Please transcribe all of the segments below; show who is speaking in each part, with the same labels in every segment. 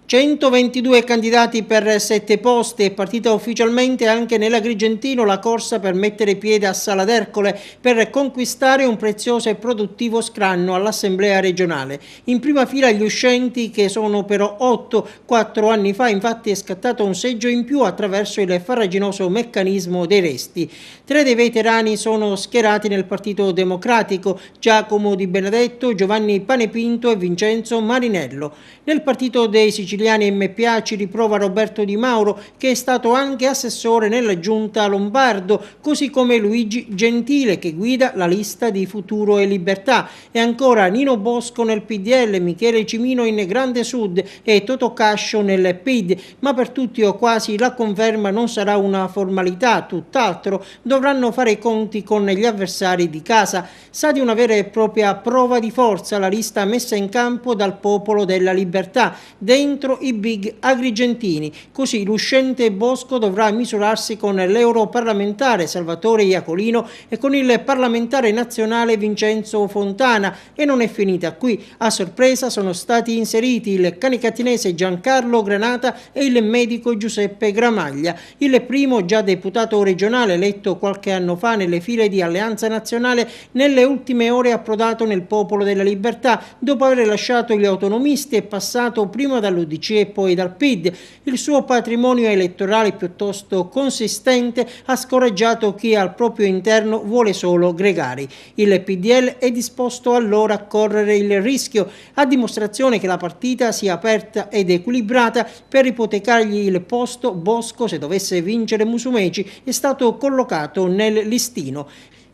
Speaker 1: 122 candidati per 7 posti. È partita ufficialmente anche nell'Agrigentino la corsa per mettere piede a Sala d'Ercole per conquistare un prezioso e produttivo scranno all'Assemblea regionale. In prima fila gli uscenti, che sono però 8. 4 anni fa infatti è scattato un seggio in più attraverso il farraginoso meccanismo dei resti. 3 dei veterani sono schierati nel Partito Democratico: Giacomo Di Benedetto, Giovanni Panepinto e Vincenzo Marinello. Nel Partito dei Siciliani MPA ci riprova Roberto Di Mauro, che è stato anche assessore nella giunta Lombardo, così come Luigi Gentile, che guida la lista di Futuro e Libertà, e ancora Nino Bosco nel PDL, Michele Cimino in Grande Sud e Totò Cascio nel PID. Ma per tutti o quasi la conferma non sarà una formalità, tutt'altro: dovranno fare i conti con gli avversari di casa. Sa di una vera e propria prova di forza la lista messa in campo dal Popolo della Libertà, dentro i big agrigentini. Così l'uscente Bosco dovrà misurarsi con l'europarlamentare Salvatore Iacolino e con il parlamentare nazionale Vincenzo Fontana. E non è finita qui. A sorpresa sono stati inseriti il canicatinese Giancarlo Granata e il medico Giuseppe Gramaglia. Il primo, già deputato regionale eletto qualche anno fa nelle file di Alleanza Nazionale, nelle ultime ore è approdato nel Popolo della Libertà dopo aver lasciato gli autonomisti e passato prima dall'UDC e poi dal PID. Il suo patrimonio elettorale piuttosto consistente ha scoraggiato chi al proprio interno vuole solo gregari. Il PDL è disposto allora a correre il rischio, a dimostrazione che la partita sia aperta ed equilibrata. Per ipotecargli il posto, Bosco, se dovesse vincere Musumeci, è stato collocato nel listino.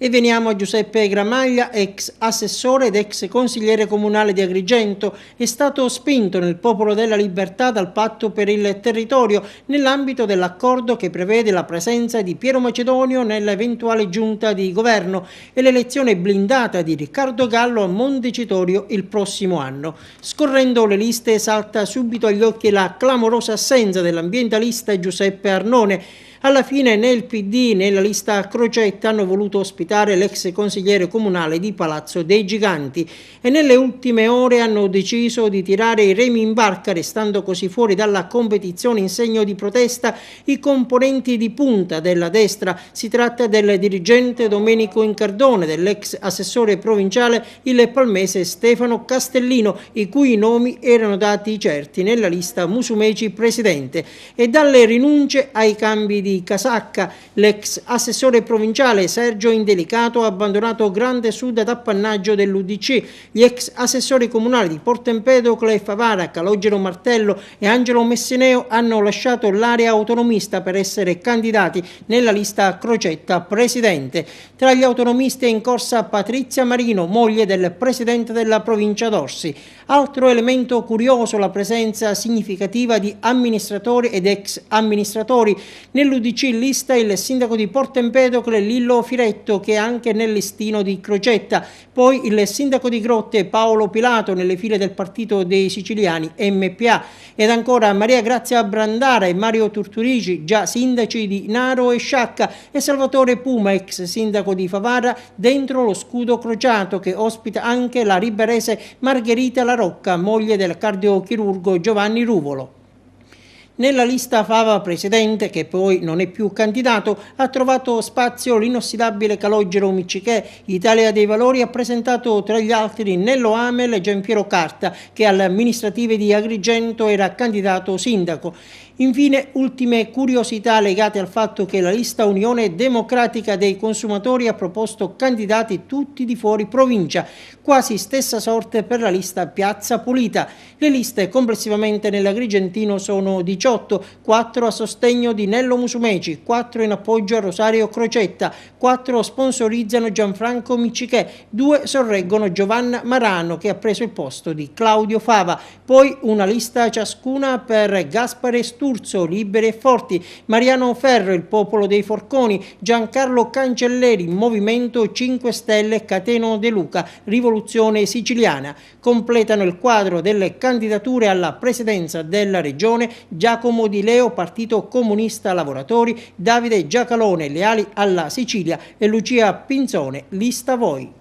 Speaker 1: E veniamo a Giuseppe Gramaglia, ex assessore ed ex consigliere comunale di Agrigento. È stato spinto nel Popolo della Libertà dal Patto per il Territorio nell'ambito dell'accordo che prevede la presenza di Piero Macedonio nell'eventuale giunta di governo e l'elezione blindata di Riccardo Gallo a Montecitorio il prossimo anno. Scorrendo le liste salta subito agli occhi la clamorosa assenza dell'ambientalista Giuseppe Arnone. Alla fine né il PD né la lista Crocetta hanno voluto ospitare l'ex consigliere comunale di Palazzo dei Giganti e nelle ultime ore hanno deciso di tirare i remi in barca, restando così fuori dalla competizione in segno di protesta i componenti di punta della destra. Si tratta del dirigente Domenico Incardone, dell'ex assessore provinciale il palmese Stefano Castellino, i cui nomi erano dati certi nella lista Musumeci presidente, e dalle rinunce ai cambi di casacca. L'ex assessore provinciale Sergio Indelicato ha abbandonato Grande Sud ad appannaggio dell'UDC. Gli ex assessori comunali di Porto Empedocle e Favara, Calogero Martello e Angelo Messineo, hanno lasciato l'area autonomista per essere candidati nella lista Crocetta presidente. Tra gli autonomisti è in corsa Patrizia Marino, moglie del presidente della provincia d'Orsi. Altro elemento curioso: la presenza significativa di amministratori ed ex amministratori. Nell'UDC lista il sindaco di Porto Empedocle Lillo Firetto, che è anche nel listino di Crocetta, poi il sindaco di Grotte Paolo Pilato nelle file del Partito dei Siciliani MPA, ed ancora Maria Grazia Brandara e Mario Turturici, già sindaci di Naro e Sciacca, e Salvatore Puma, ex sindaco di Favara, dentro lo scudo crociato, che ospita anche la riberese Margherita La Rocca, moglie del cardiochirurgo Giovanni Ruvolo. Nella lista Fava presidente, che poi non è più candidato, ha trovato spazio l'inossidabile Calogero Miccichè. Italia dei Valori ha presentato tra gli altri Nello Amel e Gianpiero Carta, che alle amministrative di Agrigento era candidato sindaco. Infine, ultime curiosità legate al fatto che la lista Unione Democratica dei Consumatori ha proposto candidati tutti di fuori provincia. Quasi stessa sorte per la lista Piazza Pulita. Le liste complessivamente nell'Agrigentino sono 18, 4 a sostegno di Nello Musumeci, 4 in appoggio a Rosario Crocetta, 4 sponsorizzano Gianfranco Miccichè, 2 sorreggono Giovanna Marano, che ha preso il posto di Claudio Fava, poi una lista ciascuna per Gaspare Sturzo, Liberi e Forti, Mariano Ferro, il Popolo dei Forconi, Giancarlo Cancelleri, Movimento 5 Stelle, Cateno De Luca, Rivoluzione Siciliana. Completano il quadro delle candidature alla presidenza della regione Giacomo Di Leo, Partito Comunista Lavoratori, Davide Giacalone, Leali alla Sicilia, e Lucia Pinzone, Lista Voi.